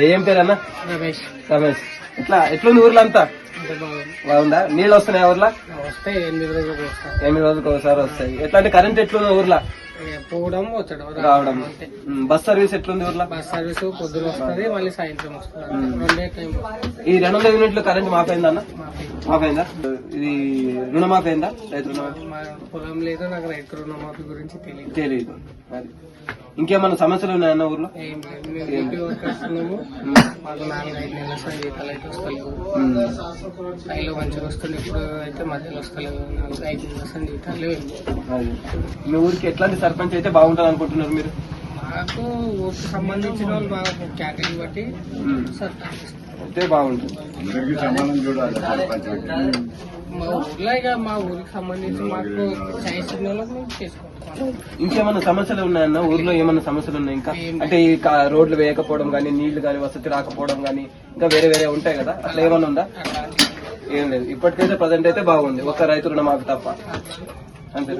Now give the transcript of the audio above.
ఏం పేరు అన్న? రమేష్. రమేష్. ఎట్లుంది ఊర్లో అంతా? బాగుందా? నీళ్ళు వస్తున్నాయి ఊర్లో? వస్తాయి 8 రోజులకు వస్తాయి. 8 రోజులకు ఒకసారి వస్తాయి. ఎట్లా అంటే కరెంట్ ఎట్లుంది ఊర్లో? పోవడం వచ్చడం రావడం. బస్ సర్వీస్ ఎట్లుంది ఊర్లో? బస్ సర్వీస్ పొద్దున వస్తుంది, మళ్ళీ సాయంత్రం వస్తుంది. 2 టైం. ఈ 200 యూనిట్లు కరెంట్ మాఫైందా అన్న? మాఫైందా? ఇది రుణమాఫీ అయిందా? రైతు రుణమాఫీ? మా పొలం లేదు, నాకు రైతు రుణమాఫీ గురించి తెలియదు. ఇంకేమన్నా సమస్యలు ఉన్నాయన్న ఊర్లో? ఏం లేదు, మేము డ్యూటీ వర్కర్స్ ఉన్నాము. మాకు 4-5 నెలల జీతాలు అయితే వస్తలేవు. రైలు మంచిగా వస్తుంది, ఇప్పుడు అయితే మధ్యలో వస్తలేవు. 4-5 నెలల జీతాలు లేవు. మీ ఊరికి ఎట్లాంటి సర్పంచ్ అయితే బాగుంటుంది అనుకుంటున్నారు మీరు? మాకు ఊరికి సంబంధించిన వాళ్ళు బాగా కేటగిరీ బట్టి సర్పంచ్ అయితే బాగుంటుంది. మా ఊర్లో ఇక మా ఊరికి సంబంధించి మాకు ఛాయిస్ ఉన్న వాళ్ళకి మేము చేసుకుంటాం. ఇంకేమన్నా సమస్యలు ఉన్నాయన్న ఊర్లో? ఏమన్నా సమస్యలు ఉన్నాయి ఇంకా? అంటే ఈ రోడ్లు వేయకపోవడం కానీ, నీళ్లు కానీ, వసతి రాకపోవడం కానీ, ఇంకా వేరే వేరే ఉంటాయి కదా, అట్లా ఏమన్నా ఉందా? ఏం లేదు, ఇప్పటికైతే ప్రజెంట్ అయితే బాగుంది, ఒక్క రైతు రుణమాఫీ తప్ప. అంతే.